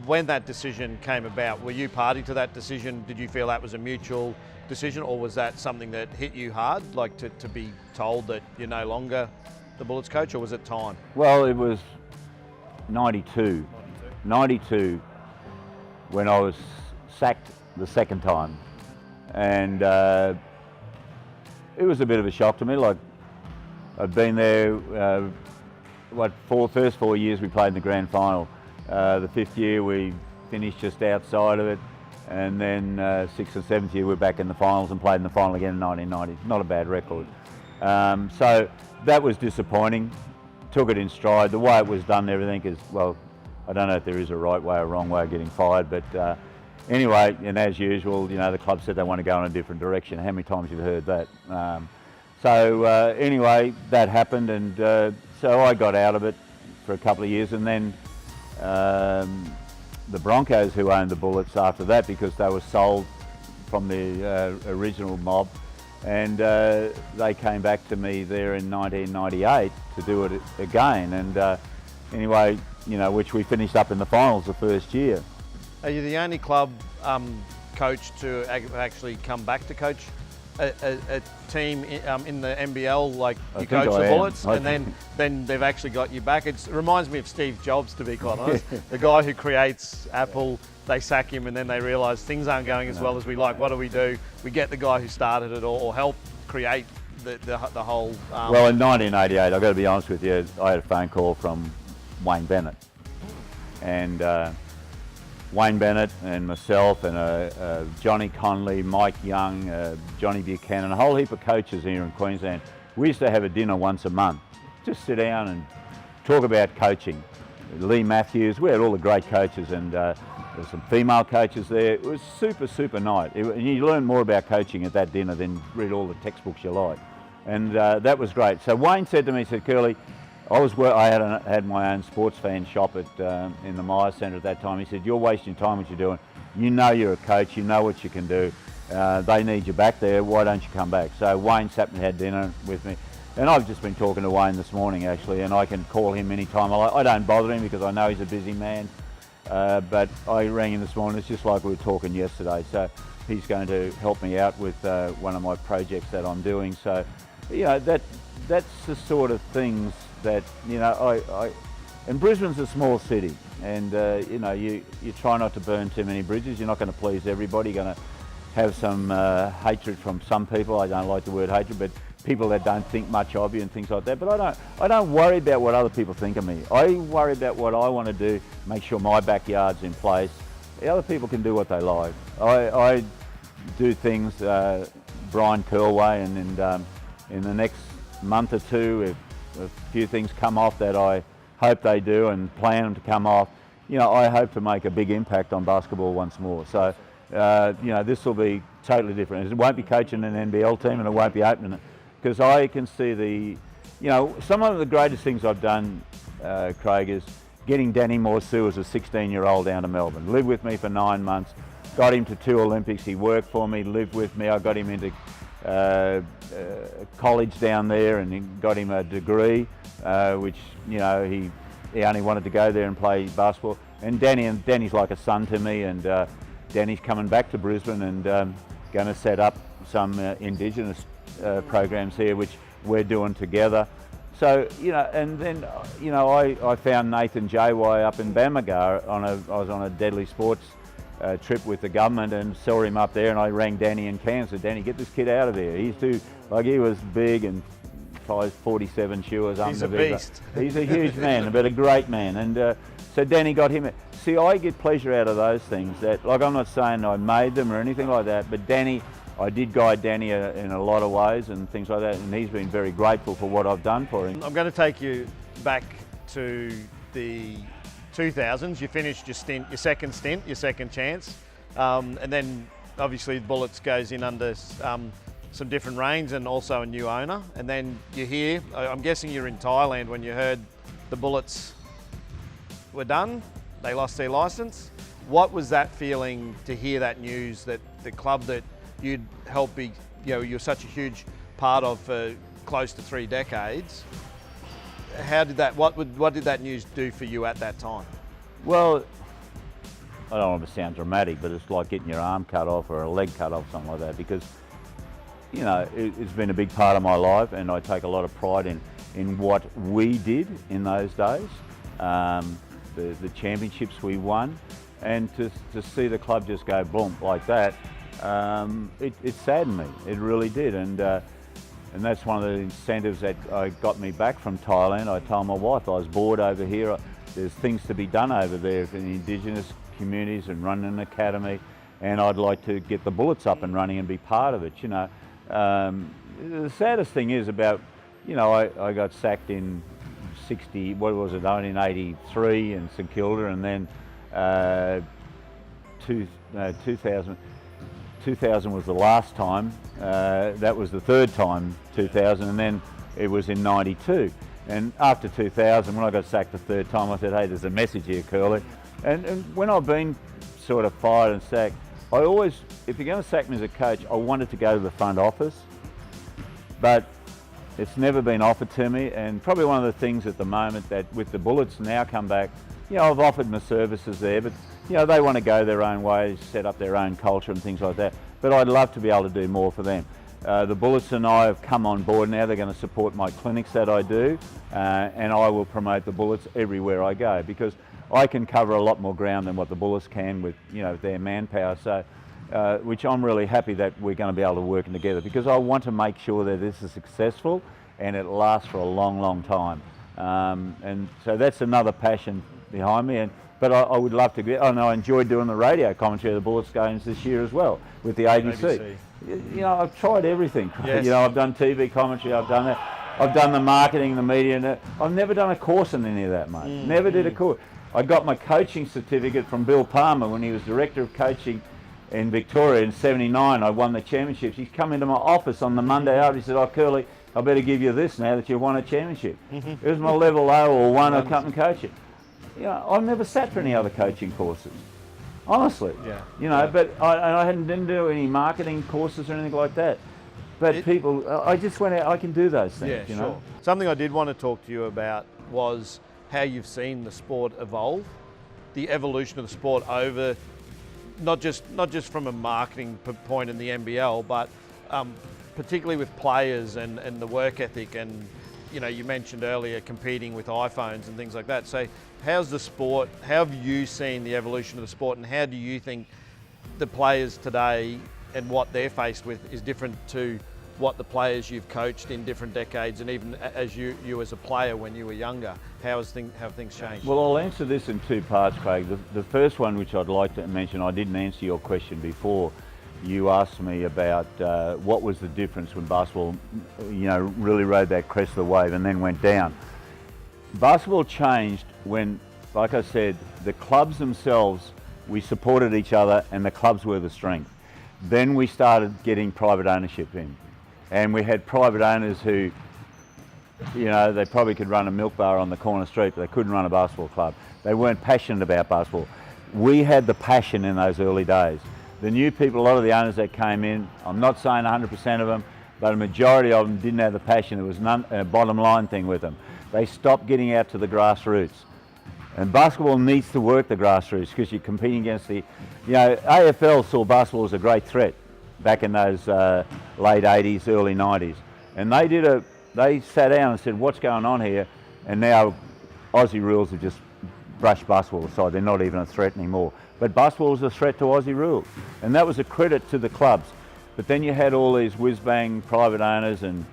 When that decision came about, were you party to that decision? Did you feel that was a mutual decision, or was that something that hit you hard, like to be told that you're no longer the Bullets coach, or was it time? Well, it was 92 when I was sacked the second time, and it was a bit of a shock to me. Like, I'd been there, first 4 years we played in the grand final. The 5th year we finished just outside of it, and then 6th and 7th year we're back in the finals and played in the final again in 1990. Not a bad record. So that was disappointing. Took it in stride. The way it was done and everything is, well, I don't know if there is a right way or wrong way of getting fired, but anyway, and as usual, you know, the club said they want to go in a different direction. How many times you've heard that? Anyway, that happened, and so I got out of it for a couple of years, and then the Broncos, who owned the Bullets after that, because they were sold from the original mob, And they came back to me there in 1998 to do it again. And anyway, you know, which we finished up in the finals the first year. Are you the only club coach to actually come back to coach a team in the NBL, like you coach the Bullets, and then they've actually got you back? It reminds me of Steve Jobs, to be quite honest. The guy who creates Apple, they sack him and then they realise things aren't going as well as we like. What do? We get the guy who started it or help create the whole... Well, in 1988, I've got to be honest with you, I had a phone call from Wayne Bennett. And Wayne Bennett and myself and Johnny Conley, Mike Young, Johnny Buchanan, a whole heap of coaches here in Queensland. We used to have a dinner once a month, just sit down and talk about coaching. Lee Matthews, we had all the great coaches, and there were some female coaches there. It was super night. And you learn more about coaching at that dinner than read all the textbooks you like. And that was great. So Wayne said to me, he said, Kerley, I had my own sports fan shop in the Myer Centre at that time. He said, you're wasting time what you're doing. You know you're a coach, you know what you can do. They need you back there, why don't you come back? So Wayne sat and had dinner with me. And I've just been talking to Wayne this morning actually, and I can call him anytime I like. I don't bother him because I know he's a busy man. But I rang him this morning, it's just like we were talking yesterday. So he's going to help me out with one of my projects that I'm doing. So, you know, that's the sort of things that, you know, and Brisbane's a small city, and you know, you try not to burn too many bridges. You're not going to please everybody. You're going to have some hatred from some people. I don't like the word hatred, but people that don't think much of you and things like that. But I don't worry about what other people think of me. I worry about what I want to do, make sure my backyard's in place. The other people can do what they like. I do things Brian Kerle way, and in the next month or two, if a few things come off that I hope they do and plan them to come off, you know, I hope to make a big impact on basketball once more. So, you know, this will be totally different. It won't be coaching an NBL team, and it won't be opening it, because I can see you know, some of the greatest things I've done, Craig, is getting Danny Morsu as a 16-year-old down to Melbourne. Lived with me for 9 months, got him to 2 Olympics, he worked for me, lived with me, I got him into college down there and he got him a degree, which, you know, he only wanted to go there and play basketball. And Danny's like a son to me, and Danny's coming back to Brisbane and going to set up some Indigenous programs here, which we're doing together. So, you know, and then, you know, I found Nathan Jaywai up in Bamagar I was on a Deadly Sports trip with the government and saw him up there, and I rang Danny in Cairns and said, Danny, get this kid out of there. He's too, like, he was big and size 47 shoes. He's a beast. He's a huge man, but a great man. And so Danny got him. See, I get pleasure out of those things. That, like, I'm not saying I made them or anything like that, but Danny, I did guide Danny in a lot of ways and things like that, and he's been very grateful for what I've done for him. I'm going to take you back to the 2000s. You finished your second stint, your second chance, and then obviously the Bullets goes in under some different reins and also a new owner, and then you're here. I'm guessing you're in Thailand when you heard the Bullets were done, they lost their licence. What was that feeling to hear that news, that the club that you'd helped be, you know, you're such a huge part of for close to 3 decades? How did that, what did that news do for you at that time? Well, I don't want to sound dramatic, but it's like getting your arm cut off or a leg cut off, something like that, because, you know, it's been a big part of my life, and I take a lot of pride in what we did in those days, the championships we won, and to see the club just go boom like that, it saddened me. It really did, and that's one of the incentives that got me back from Thailand. I told my wife I was bored over here. There's things to be done over there for the Indigenous communities and running an academy, and I'd like to get the Bullets up and running and be part of it. You know, the saddest thing is about, you know, I got sacked in 1983 in St Kilda, and then 2000 was the last time. That was the third time, 2000, and then it was in 92. And after 2000, when I got sacked the third time, I said, hey, there's a message here, Kerley. And when I've been sort of fired and sacked, I always, if you're going to sack me as a coach, I wanted to go to the front office but it's never been offered to me. And probably one of the things at the moment that with the Bullets now come back, I've offered my services there, but they want to go their own way, set up their own culture and things like that. But I'd love to be able to do more for them. The Bullets and I have come on board now. They're going to support my clinics that I do, and I will promote the Bullets everywhere I go, because I can cover a lot more ground than what the Bullets can with their manpower. So, which I'm really happy that we're going to be able to work together, because I want to make sure that this is successful and it lasts for a long, long time. And so that's another passion behind me. But I would love to get. And I enjoyed doing the radio commentary of the Bullets games this year as well with the ABC. I've tried everything. Yes. I've done TV commentary. I've done that. I've done the marketing, the media. And I've never done a course in any of that, mate. Never did a course. I got my coaching certificate from Bill Palmer when he was director of coaching in Victoria in '79. I won the championships. He's come into my office on the Monday after. He said, "Oh, Kerley, I better give you this now that you've won a championship." It was my level O or 1 or something coaching. I've never sat for any other coaching courses, honestly. But I didn't do any marketing courses or anything like that. But I just went out, I can do those things, Sure. Something I did want to talk to you about was how you've seen the sport evolve, the evolution of the sport over, not just from a marketing point in the NBL, but particularly with players and the work ethic, and you mentioned earlier competing with iPhones and things like that. So how have you seen the evolution of the sport, and how do you think the players today and what they're faced with is different to what the players you've coached in different decades, and even as you as a player when you were younger? How have things changed? Well, I'll answer this in two parts, Craig. The first one, which I'd like to mention, I didn't answer your question before. You asked me about what was the difference when basketball, really rode that crest of the wave and then went down. Basketball changed when, like I said, the clubs themselves, we supported each other and the clubs were the strength. Then we started getting private ownership in, and we had private owners who, they probably could run a milk bar on the corner street, but they couldn't run a basketball club. They weren't passionate about basketball. We had the passion in those early days. The new people, a lot of the owners that came in, I'm not saying 100% of them, but a majority of them didn't have the passion. There was a bottom line thing with them. They stopped getting out to the grassroots. And basketball needs to work the grassroots, because you're competing against AFL saw basketball as a great threat back in those late 80s, early 90s. And they sat down and said, what's going on here? And now Aussie rules have just brushed basketball aside. They're not even a threat anymore. But basketball was a threat to Aussie rules. And that was a credit to the clubs. But then you had all these whiz-bang private owners and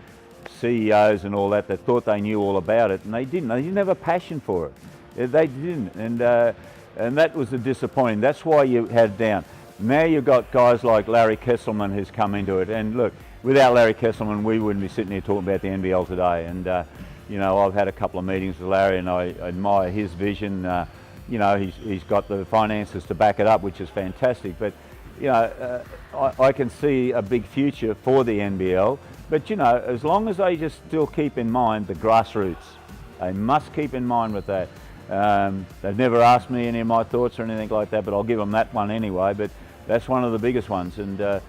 CEOs and all that thought they knew all about it, and they didn't. They didn't have a passion for it. They didn't, and that was the disappointing. That's why you had down. Now you've got guys like Larry Kesselman who's come into it, and look, without Larry Kesselman, we wouldn't be sitting here talking about the NBL today. And I've had a couple of meetings with Larry, and I admire his vision. He's got the finances to back it up, which is fantastic. But I can see a big future for the NBL. But as long as they just still keep in mind the grassroots, they must keep in mind with that. They've never asked me any of my thoughts or anything like that, but I'll give them that one anyway. But that's one of the biggest ones, and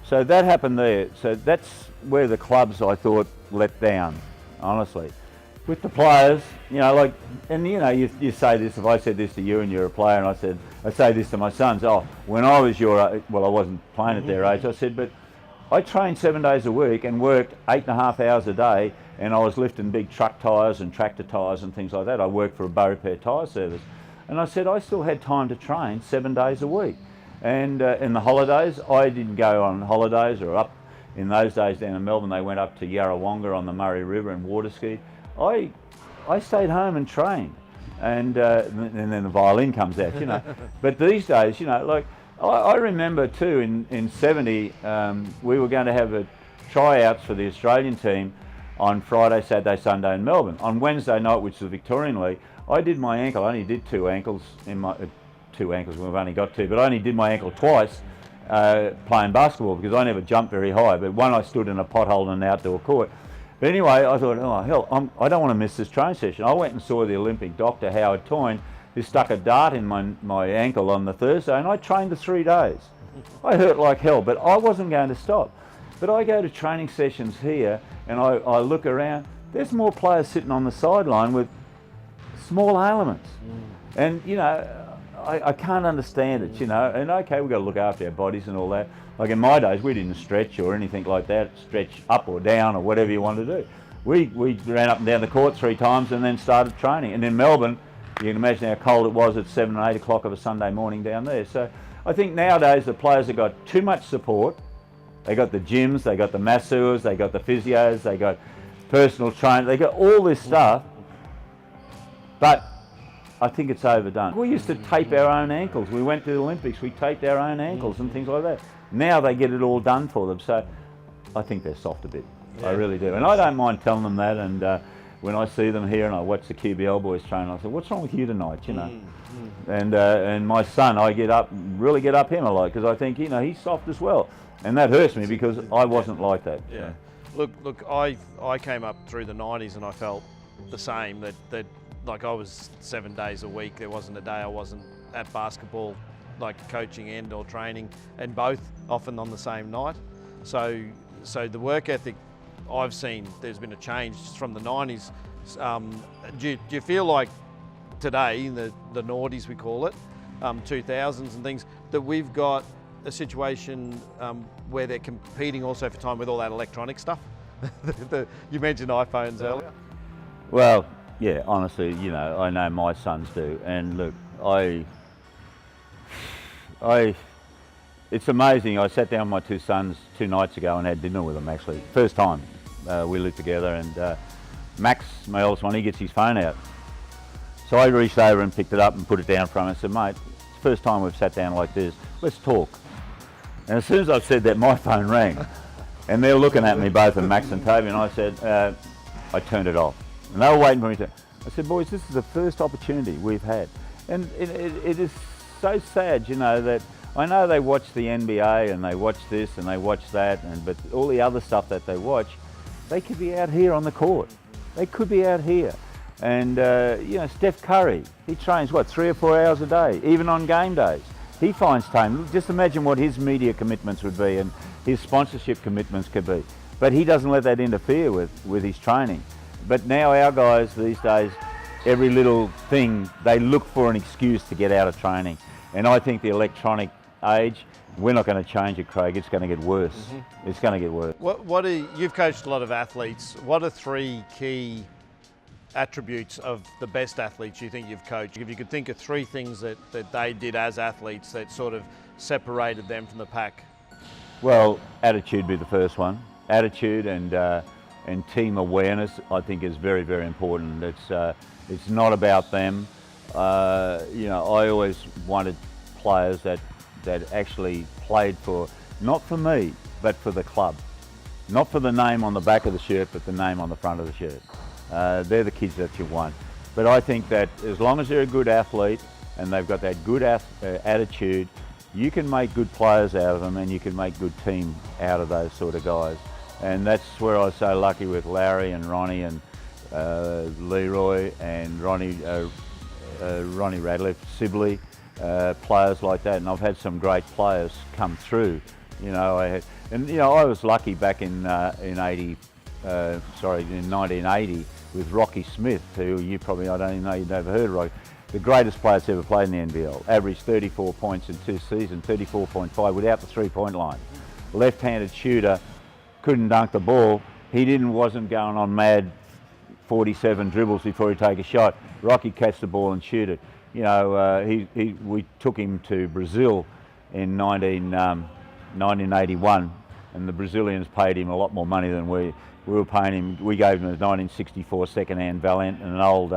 so that happened there. So that's where the clubs, I thought, let down, honestly. With the players, you say this, if I said this to you and you're a player, and I say this to my sons, when I was your age, well, I wasn't playing at their age, I said, but I trained 7 days a week and worked 8.5 hours a day, and I was lifting big truck tyres and tractor tyres and things like that. I worked for a Bow Repair tyre service. And I said I still had time to train 7 days a week. And in the holidays, I didn't go on holidays or up. In those days down in Melbourne, they went up to Yarrawonga on the Murray River and water skied. I stayed home and trained. And then the violin comes out, But these days, I remember too, in 70, we were going to have a tryouts for the Australian team on Friday, Saturday, Sunday in Melbourne. On Wednesday night, which is the Victorian League, I did my ankle. I only did 2 ankles in my 2 ankles. We've only got 2, but I only did my ankle twice playing basketball, because I never jumped very high. But one, I stood in a pothole in an outdoor court. But anyway, I thought, oh hell, I don't want to miss this training session. I went and saw the Olympic doctor, Howard Toyne, who stuck a dart in my ankle on the Thursday, and I trained for 3 days. I hurt like hell, but I wasn't going to stop. But I go to training sessions here and I look around, there's more players sitting on the sideline with small ailments. And, you know, I can't understand it, you know, and okay, we've got to look after our bodies and all that. Like in my days, we didn't stretch or anything like that, stretch up or down or whatever you want to do. We ran up and down the court 3 times and then started training. And in Melbourne, you can imagine how cold it was at 7 or 8 o'clock of a Sunday morning down there. So I think nowadays the players have got too much support. They got the gyms, they got the masseurs, they got the physios, they got personal trainers, they got all this stuff. But I think it's overdone. We used to tape our own ankles. We went to the Olympics, we taped our own ankles and things like that. Now they get it all done for them. So I think they're soft a bit. Yeah. I really do. And I don't mind telling them that. And when I see them here and I watch the QBL boys train, I say, what's wrong with you tonight, you know? And my son, I really get up him a lot because I think, you know, he's soft as well. And that hurts me because I wasn't like that. Yeah. So. Look, I came up through the 90s and I felt the same, that like I was 7 days a week. There wasn't a day I wasn't at basketball, like coaching end or training, and both often on the same night. So the work ethic I've seen, there's been a change from the 90s. Do you feel like today, the noughties we call it, 2000s and things, that we've got a situation where they're competing also for time with all that electronic stuff? You mentioned iPhones earlier. Well, yeah, honestly, you know, I know my sons do, and look, it's amazing. I sat down with my 2 sons 2 nights ago and had dinner with them actually. First time we lived together, and Max, my oldest one, he gets his phone out. So I reached over and picked it up and put it down for him. I said, mate, it's the first time we've sat down like this, let's talk. And as soon as I said that, my phone rang. And they're looking at me, both of Max and Toby, and I said, I turned it off. And they were waiting for me to. I said, boys, this is the first opportunity we've had. And it is so sad, you know, that I know they watch the NBA and they watch this and they watch that, but all the other stuff that they watch, they could be out here on the court. They could be out here. And, you know, Steph Curry, he trains, 3 or 4 hours a day, even on game days. He finds time. Just imagine what his media commitments would be and his sponsorship commitments could be. But he doesn't let that interfere with his training. But now our guys these days, every little thing, they look for an excuse to get out of training. And I think the electronic age, we're not going to change it, Craig. It's going to get worse. Mm-hmm. It's going to get worse. You've coached a lot of athletes. What are 3 key attributes of the best athletes you think you've coached? If you could think of 3 things that they did as athletes that sort of separated them from the pack. Well, attitude would be the first one. Attitude and team awareness, I think, is very, very important. It's not about them. You know, I always wanted players that actually played for, not for me, but for the club. Not for the name on the back of the shirt, but the name on the front of the shirt. They're the kids that you want. But I think that as long as they're a good athlete and they've got that good attitude, you can make good players out of them and you can make good team out of those sort of guys. And that's where I was so lucky with Larry and Ronnie and Leroy and Ronnie Radcliffe, Sibley, players like that. And I've had some great players come through. You know, I was lucky back in 1980 with Rocky Smith, who you probably, I don't even know, you've never heard of Rocky. The greatest player that's ever played in the NBL. Averaged 34 points in 2 seasons, 34.5 without the 3-point line. Left-handed shooter. Couldn't dunk the ball. He wasn't going on mad 47 dribbles before he'd take a shot. Rocky catch the ball and shoot it. You know, we took him to Brazil in 1981, and the Brazilians paid him a lot more money than we were paying him. We gave him a 1964 second-hand Valiant and an old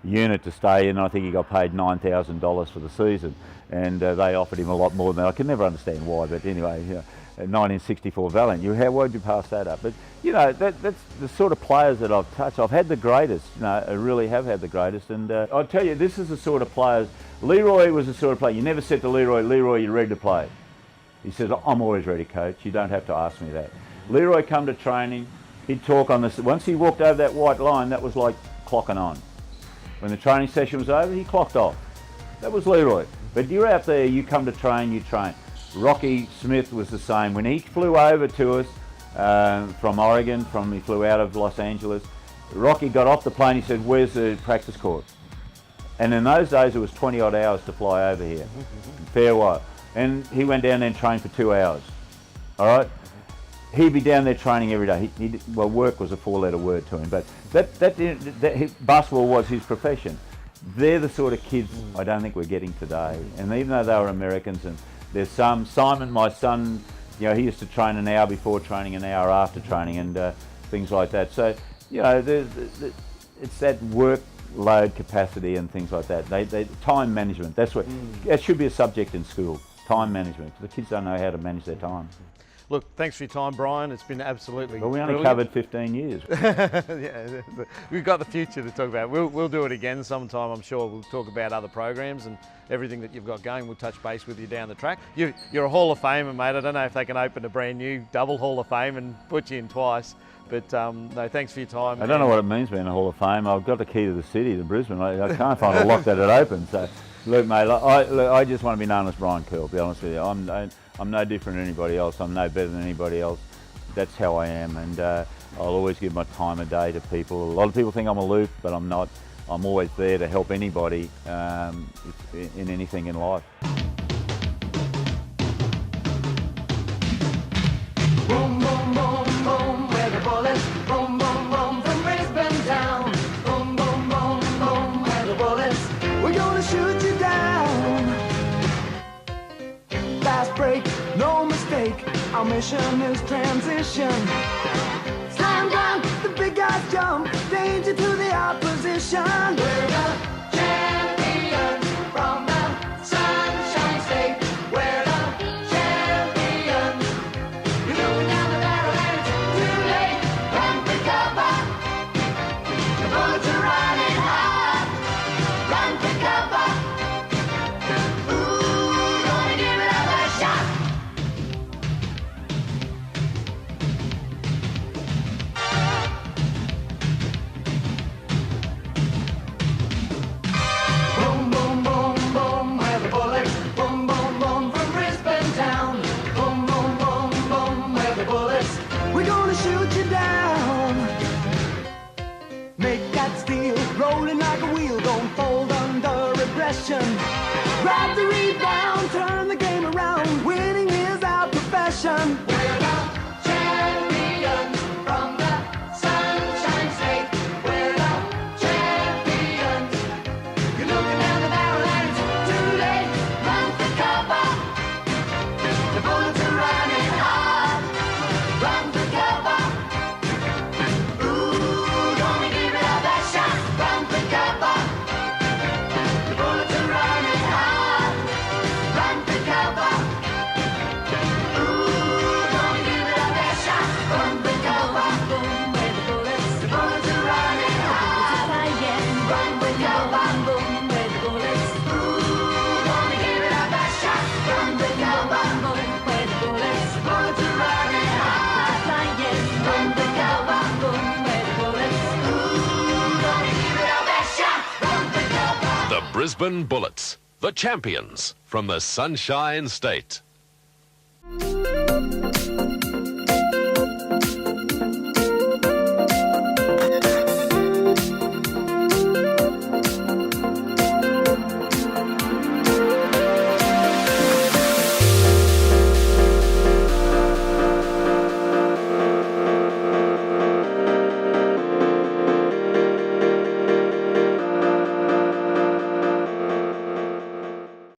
unit to stay in. I think he got paid $9,000 for the season, and they offered him a lot more than that. I can never understand why, but anyway. You know, 1964 Valiant. Why would you pass that up? But you know, that's the sort of players that I've touched. I've had the greatest. You know, I really have had the greatest. And I'll tell you, this is the sort of players. Leroy was the sort of player. You never said to Leroy, you're ready to play. He says, I'm always ready, coach. You don't have to ask me that. Leroy come to training. He'd talk on this. Once he walked over that white line, that was like clocking on. When the training session was over, he clocked off. That was Leroy. But you're out there, you come to train, you train. Rocky Smith was the same. When he flew over to us, from Oregon. He flew out of Los Angeles. Rocky got off the plane. He said, "Where's the practice court?" And in those days, it was 20 odd hours to fly over here. Fair while. And he went down there and trained for 2 hours. All right. He'd be down there training every day. Well, work was a 4-letter word to him, but basketball was his profession. They're the sort of kids I don't think we're getting today. And even though they were Americans, and there's some, Simon, my son, he used to train an hour before training, an hour after training, and things like that. So, it's that workload capacity and things like that. Time management, that should be a subject in school, time management. The kids don't know how to manage their time. Look, thanks for your time, Brian. It's been absolutely Well, we only brilliant. covered 15 years. Yeah, we've got the future to talk about. We'll do it again sometime, I'm sure. We'll talk about other programs and everything that you've got going. We'll touch base with you down the track. You're a Hall of Famer, mate. I don't know if they can open a brand new double Hall of Fame and put you in twice. But no, thanks for your time. I don't know what it means being a Hall of Fame. I've got the key to the city, to Brisbane. I can't find a lock that it opens. So, look, mate, I just want to be known as Brian Kerle, to be honest with you. I'm no different than anybody else. I'm no better than anybody else. That's how I am, and I'll always give my time of day to people. A lot of people think I'm aloof, but I'm not. I'm always there to help anybody in anything in life. Boom, boom, boom, boom, where the bullets. Boom, boom, boom, from Brisbane town. Boom, boom, boom, boom, where the bullets. We're gonna shoot you down. Fast break, no mistake. Our mission is transition. Slam dunk, the big guys jump. Danger to the opposition. We're the champions from the Sunshine State. We're the champions. You're looking down the barrel and it's too late. Run for cover. The bullets are running hard. Run for cover. Ooh, gonna give it another shot. Boom, boom, boom, boom, where the bullets. Boom, boom, boom, from Brisbane town. Boom, boom, boom, boom, where the bullets. We're gonna shoot you down. Make that steel rolling like a wheel. Don't fold under aggression. Grab the rebound, turn the game around. Winning is our profession. We're the champions from the Sunshine State. We're the champions. You're looking down the barrel and it's too late. Run for cover. The bullets are running hard. Run for cover. Ooh, gonna give it our best shot. Run for cover. The bullets are running hard. Run for cover. Ooh, gonna give it our best shot. Run for cover. Boom, where the bullets. The bullets are running hard. Run for cover. Boom, where the bullets. Ooh, gonna give it our best shot. Run for cover. Boom, where the bullets. The bullets are running hard. Run for cover. Boom, where the bullets. Ooh, gonna give it our best shot. Run for cover. The Brisbane Bullets, the champions from the Sunshine State.